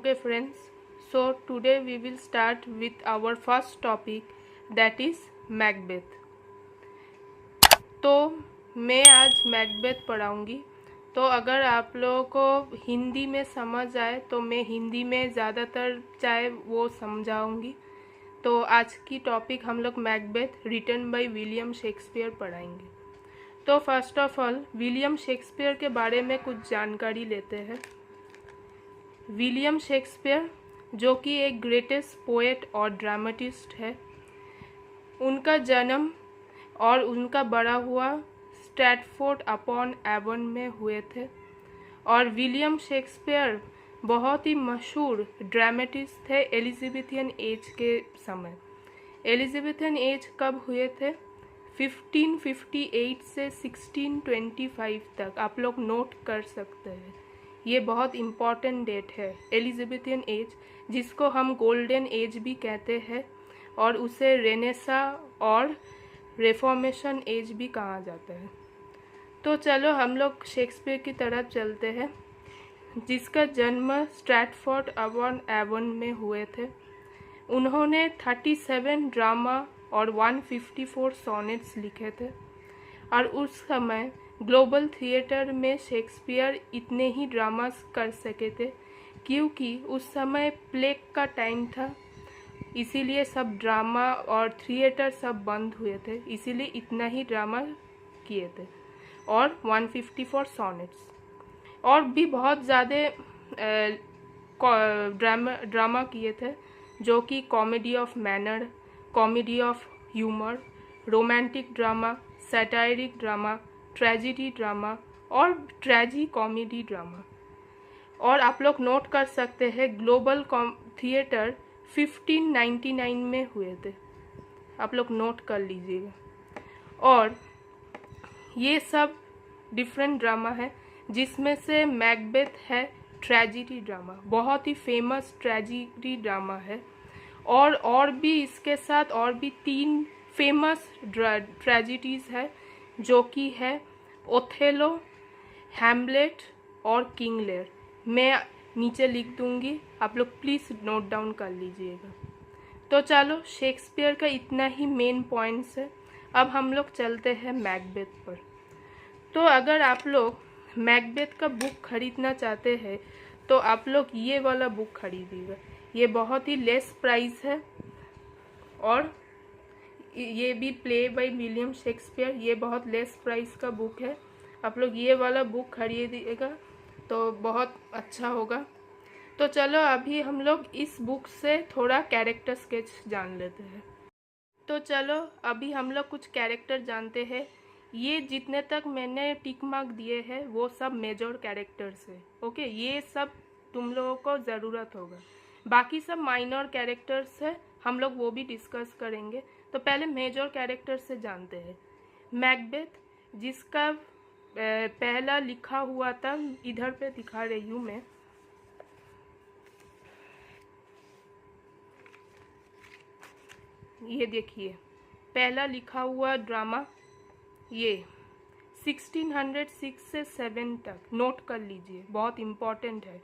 Okay friends, so today we will start with our first topic, that is Macbeth. तो मैं आज Macbeth पढ़ाऊँगी। तो अगर आप लोगों को हिंदी में समझ आए तो मैं हिंदी में ज़्यादातर चाहे वो समझाऊँगी। तो आज की टॉपिक हम लोग Macbeth written by William Shakespeare पढ़ाएंगे। तो first of all William Shakespeare के बारे में कुछ जानकारी लेते हैं। विलियम शेक्सपियर जो कि एक ग्रेटेस्ट पोएट और ड्रामेटिस्ट है, उनका जन्म और उनका बड़ा हुआ स्ट्रैटफोर्ड अपॉन एवन में हुए थे। और विलियम शेक्सपियर बहुत ही मशहूर ड्रामेटिस्ट थे एलिजाबेथियन एज के समय। एलिजाबेथियन एज कब हुए थे? 1558 से 1625 तक। आप लोग नोट कर सकते हैं, ये बहुत इम्पॉर्टेंट डेट है। एलिजाबेथियन एज, जिसको हम गोल्डन एज भी कहते हैं, और उसे रेनेसा और रेफॉर्मेशन एज भी कहा जाता है। तो चलो हम लोग शेक्सपियर की तरफ चलते हैं, जिसका जन्म स्ट्रैटफोर्ड अपॉन एवन में हुए थे। उन्होंने 37 ड्रामा और 154 सोनेट्स लिखे थे। और उस समय ग्लोबल थिएटर में शेक्सपियर इतने ही ड्रामास कर सके थे, क्योंकि उस समय प्लेग का टाइम था, इसीलिए सब ड्रामा और थिएटर सब बंद हुए थे, इसीलिए इतना ही ड्रामा किए थे और 154 सोनेट्स। और भी बहुत ज़्यादा ड्रामा किए थे, जो कि comedy of manner, comedy of humour, romantic drama, satirical drama, tragedy drama और ट्रेजी कॉमेडी ड्रामा। और आप लोग नोट कर सकते हैं ग्लोबल थिएटर 1599 में हुए थे, आप लोग नोट कर लीजिएगा। और ये सब डिफरेंट ड्रामा है, जिसमें से मैकबेथ है ट्रेजिडी ड्रामा, बहुत ही फेमस ट्रेजिडी ड्रामा है। और भी इसके साथ और भी 3 फेमस ट्रेजिडीज़ है, जो कि है ओथेलो, हैमलेट और किंग लेयर। मैं नीचे लिख दूंगी, आप लोग प्लीज़ नोट डाउन कर लीजिएगा। तो चलो, शेक्सपियर का इतना ही मेन पॉइंट्स है। अब हम लोग चलते हैं मैकबेथ पर। तो अगर आप लोग मैकबेथ का बुक खरीदना चाहते हैं तो आप लोग ये वाला बुक खरीदिएगा। ये बहुत ही लेस प्राइस है, और ये भी प्ले बाय विलियम शेक्सपियर, ये बहुत लेस प्राइस का बुक है। आप लोग ये वाला बुक खरीदिएगा तो बहुत अच्छा होगा। तो चलो अभी हम लोग इस बुक से थोड़ा कैरेक्टर स्केच जान लेते हैं। तो चलो अभी हम लोग कुछ कैरेक्टर जानते हैं। ये जितने तक मैंने टिक मार्क दिए हैं वो सब मेजर कैरेक्टर्स है। ओके, ये सब तुम लोगों को ज़रूरत होगा। बाकी सब माइनर कैरेक्टर्स है, हम लोग वो भी डिस्कस करेंगे। तो पहले मेजर कैरेक्टर से जानते हैं। मैकबेथ, जिसका पहला लिखा हुआ था, इधर पे दिखा रही हूँ मैं, ये देखिए पहला लिखा हुआ ड्रामा, ये 1606 से 7 तक नोट कर लीजिए, बहुत इम्पॉर्टेंट है।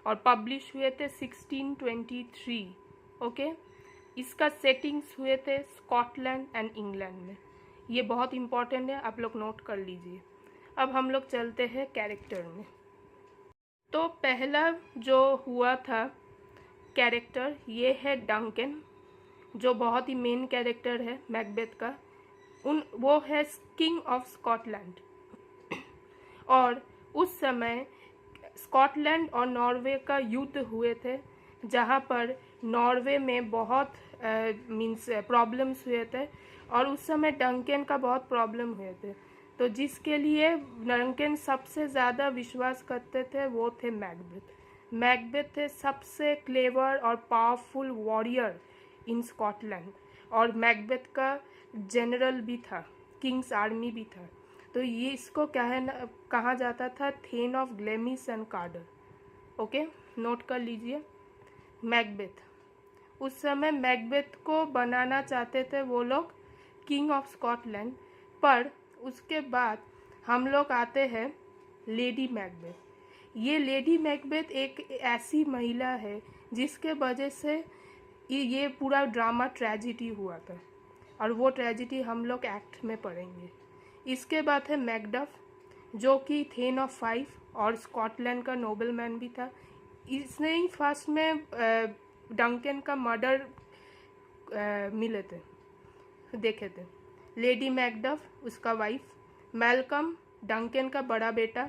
और पब्लिश हुए थे 1623। ओके, इसका सेटिंग्स हुए थे स्कॉटलैंड एंड इंग्लैंड में। ये बहुत इम्पॉर्टेंट है, आप लोग नोट कर लीजिए। अब हम लोग चलते हैं कैरेक्टर में। तो पहला जो हुआ था कैरेक्टर, ये है डंकन, जो बहुत ही मेन कैरेक्टर है मैकबेथ का। वो है किंग ऑफ स्कॉटलैंड। और उस समय स्कॉटलैंड और नॉर्वे का युद्ध हुए थे, जहाँ पर नॉर्वे में बहुत मीन्स प्रॉब्लम्स हुए थे, और उस समय डंकन का बहुत प्रॉब्लम हुए थे। तो जिसके लिए डंकन सबसे ज़्यादा विश्वास करते थे वो थे मैकबेथ। मैकबेथ थे सबसे क्लेवर और पावरफुल वॉरियर इन स्कॉटलैंड, और मैकबेथ का जनरल भी था, किंग्स आर्मी भी था। तो ये इसको कहा जाता था थेन ऑफ ग्लेमिस एंड कार्डर। ओके, नोट कर लीजिए। मैकबेथ, उस समय मैकबेथ को बनाना चाहते थे वो लोग किंग ऑफ स्कॉटलैंड, पर उसके बाद हम लोग आते हैं लेडी मैकबेथ। ये लेडी मैकबेथ एक ऐसी महिला है जिसके वजह से ये पूरा ड्रामा ट्रेजिडी हुआ था, और वो ट्रेजिडी हम लोग एक्ट में पढ़ेंगे। इसके बाद है मैकडफ, जो कि थेन ऑफ 5 और स्कॉटलैंड का नोबलमैन भी था। इसने ही फर्स्ट में डंकन का मर्डर मिले थे, देखे थे। लेडी मैकडफ उसका वाइफ, मैल्कम डंकन का बड़ा बेटा,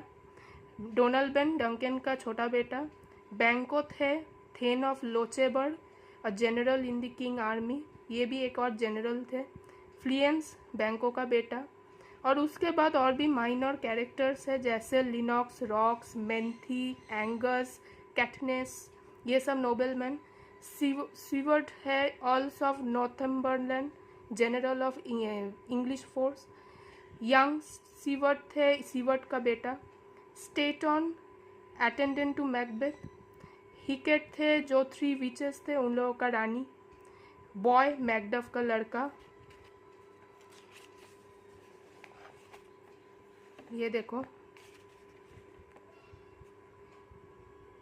डोनाल्बेन डंकन का छोटा बेटा, बैंको थे thane of Lochaber, a general in the king army, ये भी एक और जनरल थे। फ्लियंस बैंको का बेटा, और उसके बाद और भी माइनर कैरेक्टर्स है जैसे Lennox, Ross, Menteith, Angus, Caithness, ये सब नोबलमैन। सीवर्ट है earls of Northumberland, general of English force. Young Siward थे सीवर्ट का बेटा। Seyton attendant to Macbeth. Hecate थे जो 3 विचेस थे उन लोगों का रानी। बॉय मैकडफ का लड़का। ये देखो,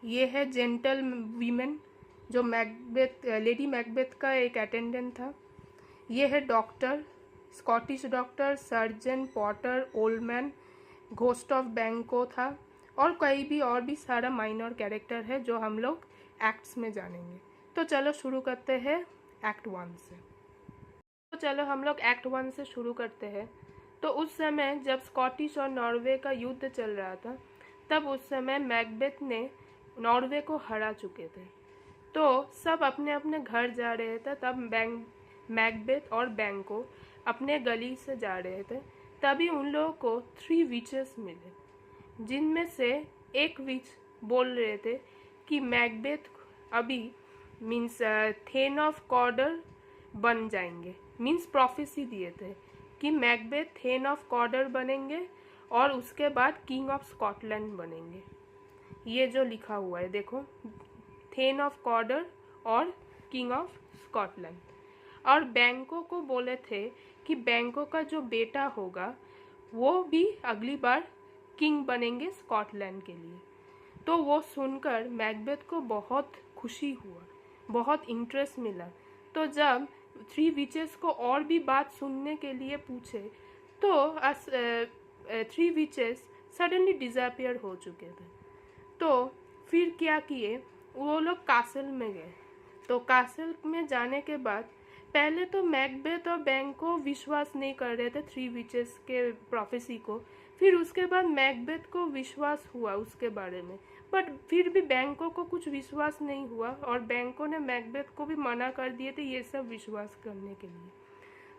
ये है जेंटल वीमेन जो मैकबेथ लेडी मैकबेथ का एक अटेंडेंट था। ये है doctor, Scottish doctor surgeon Potter Oldman, ghost of बैंको था, और कई भी और भी सारा माइनर कैरेक्टर है जो हम लोग एक्ट्स में जानेंगे। तो चलो शुरू करते हैं एक्ट 1 से। तो चलो हम लोग एक्ट 1 से शुरू करते हैं। तो उस समय जब स्कॉटिश और नॉर्वे का युद्ध चल रहा था, तब उस समय मैकबेथ ने नॉर्वे को हरा चुके थे। तो सब अपने अपने घर जा रहे थे। तब मैकबेथ और बैंको अपने गली से जा रहे थे। तभी उन लोगों को 3 विचेस मिले, जिनमें से एक विच बोल रहे थे कि मैकबेथ अभी मीन्स थेन ऑफ कॉर्डर बन जाएंगे। मीन्स प्रोफेसी दिए थे कि मैकबेथ थेन ऑफ कॉर्डर बनेंगे और उसके बाद किंग ऑफ स्कॉटलैंड बनेंगे। ये जो लिखा हुआ है देखो, थेन ऑफ कॉर्डर और किंग ऑफ स्कॉटलैंड। और बैंको को बोले थे कि बैंको का जो बेटा होगा वो भी अगली बार किंग बनेंगे स्कॉटलैंड के लिए। तो वो सुनकर मैकबेथ को बहुत खुशी हुआ, बहुत इंटरेस्ट मिला। तो जब 3 विचेस को और भी बात सुनने के लिए पूछे, तो 3 विचेस सडनली डिसअपियर हो चुके थे। तो फिर क्या किए, वो लोग कासल में गए। तो कासल में जाने के बाद पहले तो मैकबेथ और बैंको विश्वास नहीं कर रहे थे 3 विचेस के प्रोफेसी को। फिर उसके बाद मैकबेथ को विश्वास हुआ उसके बारे में, बट फिर भी बैंको को कुछ विश्वास नहीं हुआ, और बैंको ने मैकबेथ को भी मना कर दिए थे ये सब विश्वास करने के लिए।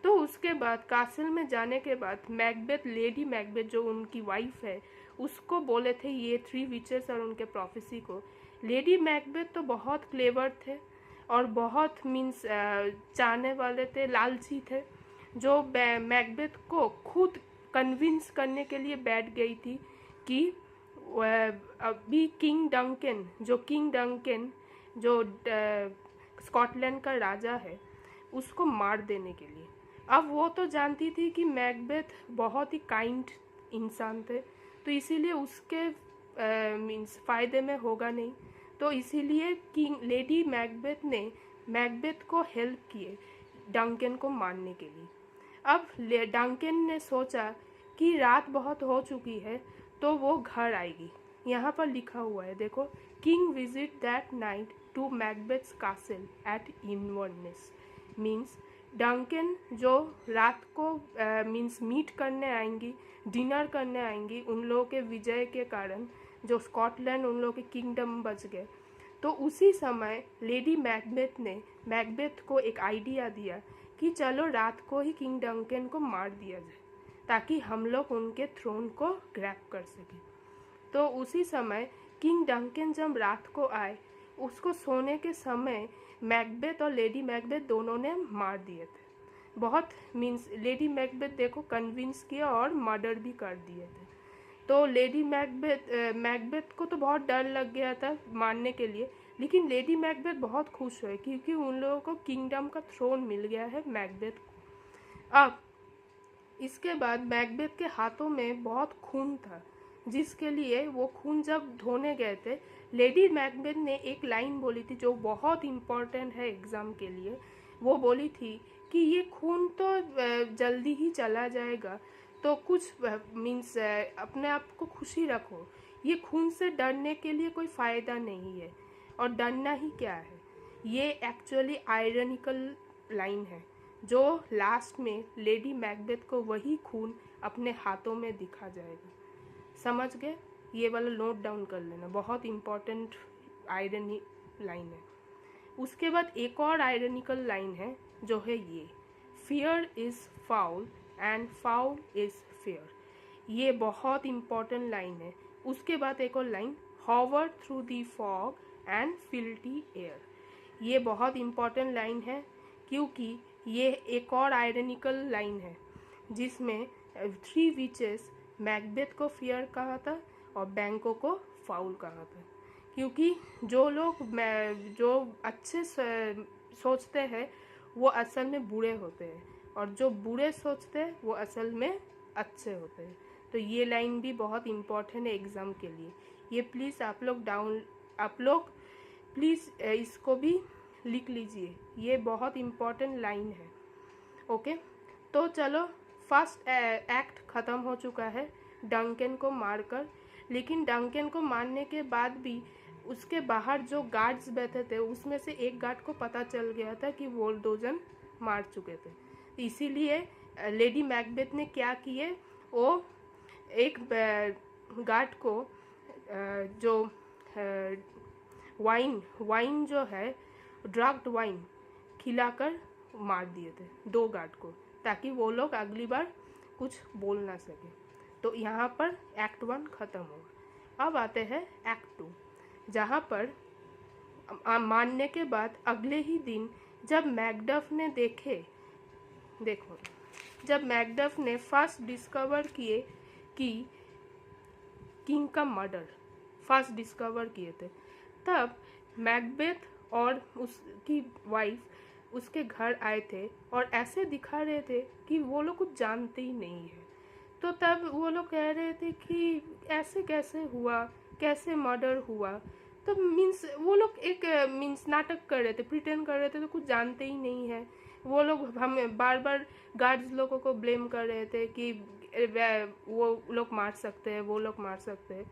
तो उसके बाद कासल में जाने के बाद मैकबेथ, लेडी मैकबेथ जो उनकी वाइफ है, उसको बोले थे ये 3 विचेस और उनके प्रोफेसी को। लेडी मैकबेथ तो बहुत क्लेवर थे और बहुत मीन्स चाहने वाले थे, लालची थे, जो मैकबेथ को खुद कन्विंस करने के लिए बैठ गई थी कि अभी किंग डंकन जो स्कॉटलैंड का राजा है, उसको मार देने के लिए। अब वो तो जानती थी कि मैकबेथ बहुत ही काइंड इंसान थे, तो इसीलिए उसके मीन्स फ़ायदे में होगा नहीं। तो इसीलिए किंग लेडी मैकबेथ ने मैकबेथ को हेल्प किए डंकन को मारने के लिए। अब डंकन ने सोचा कि रात बहुत हो चुकी है तो वो घर आएगी। यहाँ पर लिखा हुआ है देखो, king visit that night to Macbeth's castle at Inverness. Means Duncan जो रात को मीन्स मीट करने आएंगी, डिनर करने आएंगी उन लोगों के विजय के कारण, जो स्कॉटलैंड उन लोगों के किंगडम बच गए। तो उसी समय लेडी मैकबेथ ने मैकबेथ को एक आइडिया दिया कि चलो रात को ही किंग डंकन को मार दिया जाए, ताकि हम लोग उनके थ्रोन को ग्रैब कर सकें। तो उसी समय किंग डंकन जब रात को आए, उसको सोने के समय मैकबेथ और लेडी मैकबेथ दोनों ने मार दिए थे। बहुत मीन्स लेडी मैकबेथ देखो कन्विंस किया और मर्डर भी कर दिए थे। तो लेडी मैकबेथ को तो बहुत डर लग गया था मारने के लिए, लेकिन लेडी मैकबेथ बहुत खुश हुए क्योंकि उन लोगों को किंगडम का थ्रोन मिल गया है मैकबेथ को। अब इसके बाद मैकबेथ के हाथों में बहुत खून था, जिसके लिए वो खून जब धोने गए थे, लेडी मैकबेथ ने एक लाइन बोली थी जो बहुत इम्पोर्टेंट है एग्ज़ाम के लिए। वो बोली थी कि ये खून तो जल्दी ही चला जाएगा, तो कुछ मीन्स अपने आप को खुशी रखो, ये खून से डरने के लिए कोई फ़ायदा नहीं है, और डरना ही क्या है। ये एक्चुअली आयरनिकल लाइन है जो लास्ट में लेडी मैकबेथ को वही खून अपने हाथों में दिखा जाएगा। समझ गए? ये वाला नोट डाउन कर लेना, बहुत इम्पॉर्टेंट आयरनी लाइन है। उसके बाद एक और आयरनिकल लाइन है जो है ये, fair is foul and foul is fair. ये बहुत इम्पॉर्टेंट लाइन है। उसके बाद एक और लाइन, hover through the fog and filthy air. ये बहुत इम्पॉर्टेंट लाइन है क्योंकि ये एक और आयरनिकल लाइन है जिसमें 3 विचेस मैकबेथ को फियर कहा था और बैंको को फाउल कहा था। क्योंकि जो लोग जो अच्छे सोचते हैं वो असल में बुरे होते हैं, और जो बुरे सोचते हैं वो असल में अच्छे होते हैं। तो ये लाइन भी बहुत इम्पोर्टेंट है एग्ज़ाम के लिए। ये प्लीज़ आप लोग प्लीज़ इसको भी लिख लीजिए, ये बहुत इम्पोर्टेंट लाइन है। ओके, तो चलो फर्स्ट एक्ट ख़त्म हो चुका है डंकन को मारकर। लेकिन डंकन को मारने के बाद भी उसके बाहर जो गार्ड्स बैठे थे उसमें से एक गार्ड को पता चल गया था कि वो 2 जन मार चुके थे। इसीलिए लेडी मैकबेथ ने क्या किए, वो एक गार्ड को जो वाइन जो है ड्रग्ड वाइन खिलाकर मार दिए थे 2 गार्ड को, ताकि वो लोग अगली बार कुछ बोल ना सके। तो यहाँ पर एक्ट 1 ख़त्म हुआ। अब आते हैं एक्ट 2, जहाँ पर मारने के बाद अगले ही दिन जब मैकडफ ने जब मैकडफ ने फर्स्ट डिस्कवर किए कि किंग का मर्डर फर्स्ट डिस्कवर किए थे, तब मैकबेथ और उसकी वाइफ उसके घर आए थे और ऐसे दिखा रहे थे कि वो लोग कुछ जानते ही नहीं है। तो तब वो लोग कह रहे थे कि ऐसे कैसे हुआ, कैसे मर्डर हुआ। तो मीन्स वो लोग एक नाटक कर रहे थे, प्रिटेंड कर रहे थे, तो कुछ जानते ही नहीं है। वो लोग हमें बार बार गार्ड्स लोगों को ब्लेम कर रहे थे कि वो लोग मार सकते हैं, वो लोग मार सकते हैं।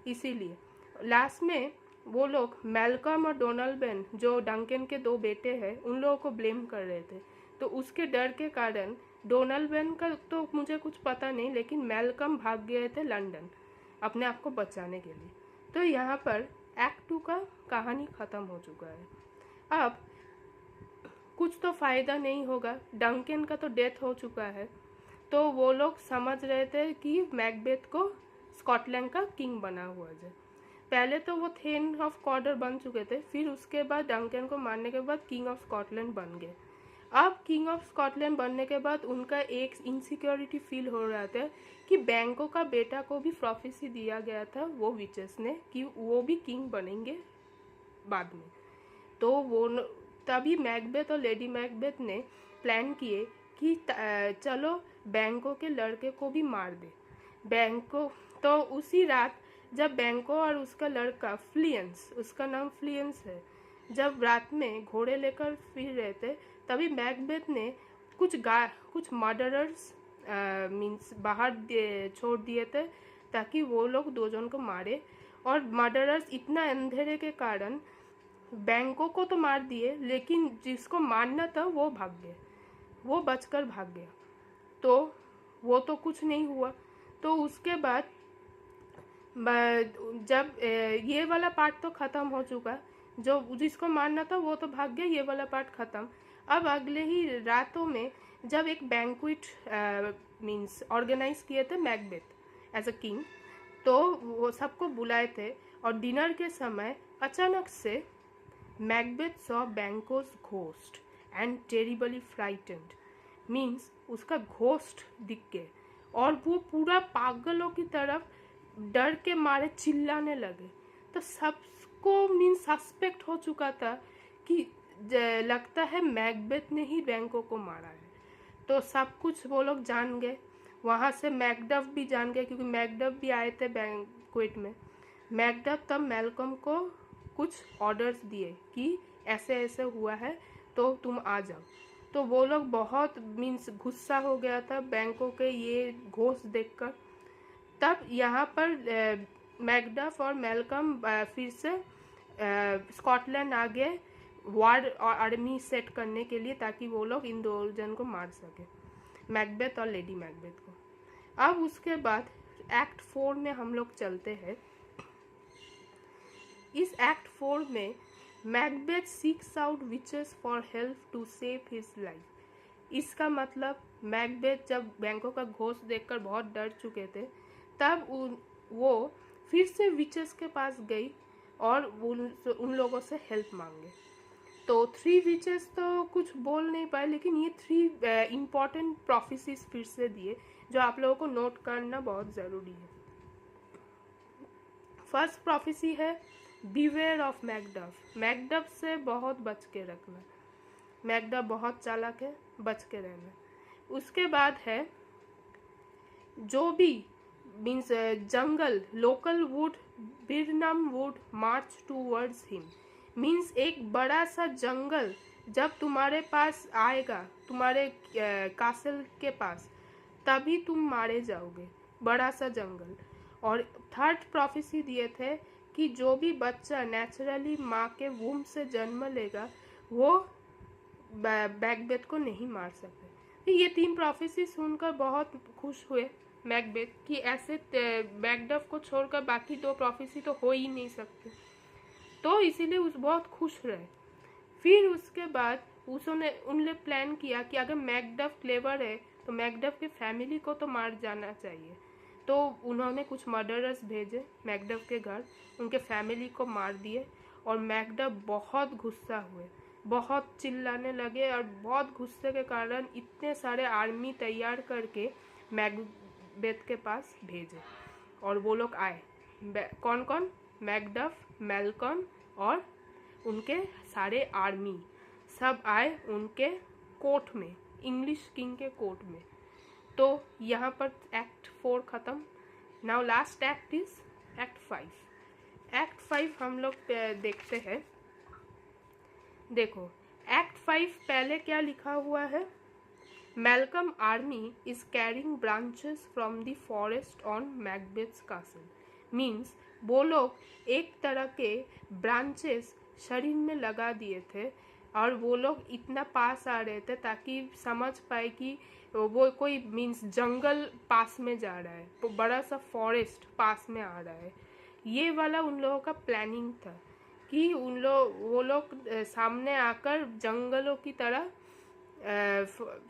इसीलिए लास्ट में वो लोग मैल्कम और डोनाल्ड बेन, जो डंकन के 2 बेटे हैं, उन लोगों को ब्लेम कर रहे थे। तो उसके डर के कारण डोनाल्ड बेन का तो मुझे कुछ पता नहीं, लेकिन मैल्कम भाग गए थे लंदन अपने आप को बचाने के लिए। तो यहाँ पर एक्ट 2 का कहानी ख़त्म हो चुका है। अब कुछ तो फ़ायदा नहीं होगा, डंकन का तो डेथ हो चुका है। तो वो लोग समझ रहे थे कि मैकबेथ को स्कॉटलैंड का किंग बना हुआ जाए। पहले तो वो थेन ऑफ कॉर्डर बन चुके थे, फिर उसके बाद डंकन को मारने के बाद किंग ऑफ स्कॉटलैंड बन गए। अब किंग ऑफ स्कॉटलैंड बनने के बाद उनका एक इनसिक्योरिटी फील हो रहा था कि बैंको का बेटा को भी प्रोफेसी दिया गया था वो विचेस ने कि वो भी किंग बनेंगे बाद में। तो वो तभी मैकबेथ और लेडी मैकबेथ ने प्लान किए कि चलो बैंको के लड़के को भी मार दे। बैंको तो उसी रात जब बैंको और उसका लड़का फ्लियंस, उसका नाम फ्लियंस है, जब रात में घोड़े लेकर फिर रहे थे, तभी मैकबेथ ने कुछ मर्डरर्स मीन्स बाहर छोड़ दिए थे ताकि वो लोग 2 जन को मारे। और मर्डरर्स इतना अंधेरे के कारण बैंको को तो मार दिए, लेकिन जिसको मारना था वो भाग गए, वो बचकर भाग गया। तो वो तो कुछ नहीं हुआ। तो उसके बाद जब ये वाला पार्ट तो ख़त्म हो चुका, जो जिसको मारना था वो तो भाग गया, ये वाला पार्ट ख़त्म। अब अगले ही रातों में जब एक बैंक्वेट मीन्स ऑर्गेनाइज किए थे मैकबेथ एज अ किंग, तो वो सबको बुलाए थे। और डिनर के समय अचानक से Macbeth saw Banquo's ghost and terribly frightened, means उसका घोस्ट दिख गए और वो पूरा पागलों की तरफ डर के मारे चिल्लाने लगे। तो सबको मीन्स सस्पेक्ट हो चुका था कि लगता है मैकबेथ ने ही बैंको को मारा है। तो सब कुछ वो लोग जान गए। वहाँ से मैकडफ भी जान गए, क्योंकि मैकडफ भी आए थे बैंक्वेट में। मैकडफ तब मैल्कम को कुछ ऑर्डर्स दिए कि ऐसे ऐसे हुआ है तो तुम आ जाओ। तो वो लोग बहुत मीन्स गुस्सा हो गया था बैंकों के ये घोष देखकर। तब यहाँ पर मैकडफ और मैल्कम फिर से स्कॉटलैंड आ गए वार आर्मी सेट करने के लिए, ताकि वो लोग इन दो जन को मार सके, मैकबेथ और लेडी मैकबेथ को। अब उसके बाद एक्ट 4 में हम लोग चलते हैं। इस एक्ट 4 में Macbeth seeks out witches for help to save his life. इसका मतलब मैकबेथ जब बैंकों का घोष देखकर बहुत डर चुके थे, तब वो फिर से विचेस के पास गई और उन लोगों से हेल्प मांगे। तो 3 विचेस तो कुछ बोल नहीं पाए, लेकिन ये 3 इम्पॉर्टेंट प्रोफेसीज फिर से दिए जो आप लोगों को नोट करना बहुत ज़रूरी है। फर्स्ट प्रोफेसी है बीवेयर ऑफ मैकडफ। मैकडफ से बहुत बच के रखना, मैकडफ बहुत चालाक है, बच के रहना। उसके बाद है जो भी मीन्स जंगल local wood Birnam wood march towards him. Means एक बड़ा सा जंगल जब तुम्हारे पास आएगा, तुम्हारे कासल के पास, तभी तुम मारे जाओगे, बड़ा सा जंगल। और थर्ड प्रोफेसी दिए थे कि जो भी बच्चा नेचुरली माँ के वूम से जन्म लेगा वो मैकबेथ को नहीं मार सकते। ये 3 प्रोफेसी सुनकर बहुत खुश हुए मैकबेथ कि ऐसे मैकडफ को छोड़कर बाकी 2 प्रोफेसी तो हो ही नहीं सकते, तो इसीलिए उस बहुत खुश रहे। फिर उसके बाद उनने प्लान किया कि अगर मैकडफ क्लेवर है तो मैकडफ के फैमिली को तो मार जाना चाहिए। तो उन्होंने कुछ मर्डरर्स भेजे मैकडफ के घर, उनके फैमिली को मार दिए। और मैकडफ बहुत गुस्सा हुए, बहुत चिल्लाने लगे और बहुत गुस्से के कारण इतने सारे आर्मी तैयार करके मैकबेथ के पास भेजे। और वो लोग आए, कौन कौन? मैकडफ, मैल्कम और उनके सारे आर्मी सब आए उनके कोर्ट में, इंग्लिश किंग के कोर्ट में। तो यहाँ पर एक्ट 4 ख़त्म। Now last act is act 5। Act 5 हम लोग देखते हैं। देखो एक्ट 5 पहले क्या लिखा हुआ है? Malcolm army is carrying branches from the forest on Macbeth's castle. Means वो लोग एक तरह के ब्रांचेस शरीर में लगा दिए थे और वो लोग इतना पास आ रहे थे ताकि समझ पाए कि वो कोई मीन्स जंगल पास में जा रहा है, तो बड़ा सा फॉरेस्ट पास में आ रहा है। ये वाला उन लोगों का प्लानिंग था कि वो लोग सामने आकर जंगलों की तरह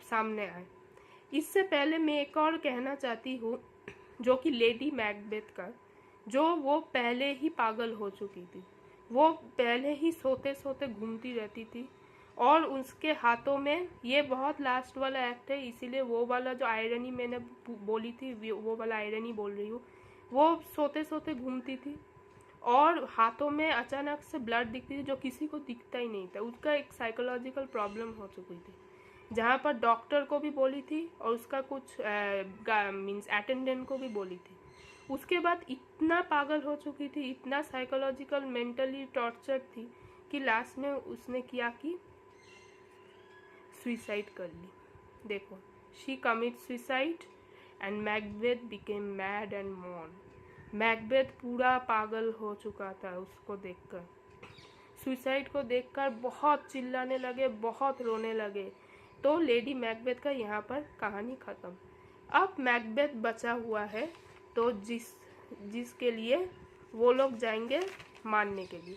सामने आए। इससे पहले मैं एक और कहना चाहती हूँ, जो कि लेडी मैकबेथ का, जो वो पहले ही पागल हो चुकी थी, वो पहले ही सोते सोते घूमती रहती थी और उसके हाथों में, ये बहुत लास्ट वाला एक्ट है इसीलिए वो वाला जो आयरनी मैंने बोली थी वो वाला आयरनी बोल रही हूँ, वो सोते सोते घूमती थी और हाथों में अचानक से ब्लड दिखती थी जो किसी को दिखता ही नहीं था। उसका एक साइकोलॉजिकल प्रॉब्लम हो चुकी थी, जहाँ पर डॉक्टर को भी बोली थी और उसका कुछ मीन्स अटेंडेंट को भी बोली थी। उसके बाद इतना पागल हो चुकी थी, इतना साइकोलॉजिकल मेंटली टॉर्चर थी कि लास्ट में उसने किया कि सुसाइड कर ली। देखो, she commit suicide and Macbeth became mad and mourn. Macbeth पूरा पागल हो चुका था उसको देखकर, सुसाइड को देखकर बहुत चिल्लाने लगे, बहुत रोने लगे। तो लेडी मैकबेथ का यहाँ पर कहानी ख़त्म। अब मैकबेथ बचा हुआ है, तो जिसके लिए वो लोग जाएंगे मारने के लिए।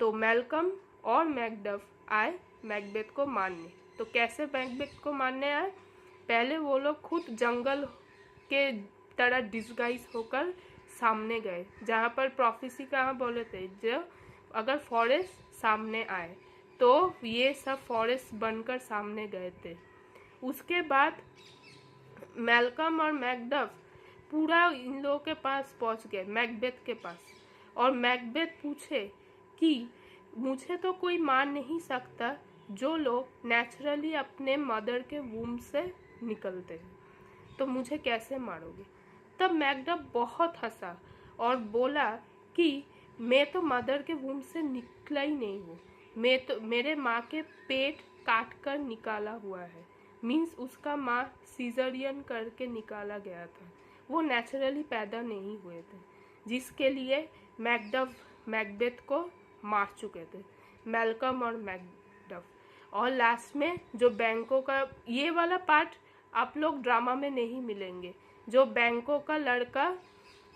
तो मैल्कम और मैकडफ आए मैकबेथ को मारने। तो कैसे मैकबेथ को मारने आए? पहले वो लोग खुद जंगल के तरह डिस्गाइज होकर सामने गए, जहाँ पर प्रोफेसी कहाँ बोले थे, जो अगर फॉरेस्ट सामने आए तो ये सब फॉरेस्ट बनकर सामने गए थे। उसके बाद मैल्कम और मैकडफ पूरा इन लोगों के पास पहुंच गए, मैकबेथ के पास। और मैकबेथ पूछे कि मुझे तो कोई मार नहीं सकता जो लोग नेचुरली अपने मदर के वूम से निकलते हैं। तो मुझे कैसे मारोगे। तब मैकडफ बहुत हंसा और बोला कि मैं तो मदर के वूम्ब से निकला ही नहीं हूँ, मैं तो मेरे माँ के पेट काट कर निकाला हुआ है। मीन्स उसका माँ सीजरियन करके निकाला गया था, वो नेचुरली पैदा नहीं हुए थे, जिसके लिए मैकडफ मैकबेथ को मार चुके थे, मैल्कम और मैकडफ। और लास्ट में जो बैंकों का ये वाला पार्ट आप लोग ड्रामा में नहीं मिलेंगे, जो बैंकों का लड़का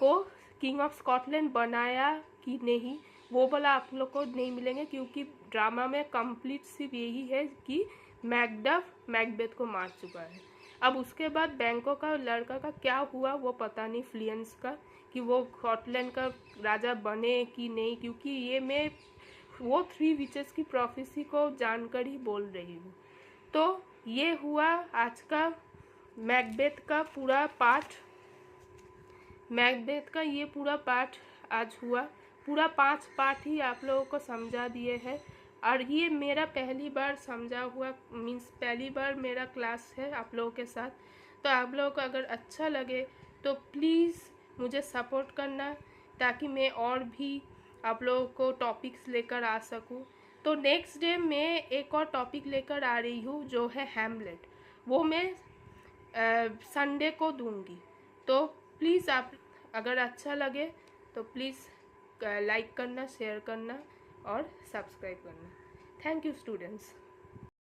को किंग ऑफ स्कॉटलैंड बनाया कि नहीं वो वाला आप लोग को नहीं मिलेंगे, क्योंकि ड्रामा में कंप्लीट सिर्फ यही है कि मैकडफ मैकबेथ को मार चुका है। अब उसके बाद बैंकों का लड़का का क्या हुआ वो पता नहीं, फ्लियंस का, कि वो स्कॉटलैंड का राजा बने कि नहीं, क्योंकि ये मैं वो 3 विचेस की प्रोफेसी को जानकर ही बोल रही हूँ। तो ये हुआ आज का मैकबेथ का पूरा पार्ट, मैकबेथ का ये पूरा पार्ट आज हुआ। पूरा 5 पार्ट ही आप लोगों को समझा दिए हैं, और ये मेरा पहली बार समझा हुआ, मीन्स पहली बार मेरा क्लास है आप लोगों के साथ। तो आप लोगों को अगर अच्छा लगे तो प्लीज़ मुझे सपोर्ट करना, ताकि मैं और भी आप लोगों को टॉपिक्स लेकर आ सकूं। तो नेक्स्ट डे मैं एक और टॉपिक लेकर आ रही हूँ जो है हैमलेट, वो मैं संडे को दूंगी। तो प्लीज़ आप अगर अच्छा लगे तो प्लीज़ लाइक करना, शेयर करना और सब्सक्राइब करना। Thank you students.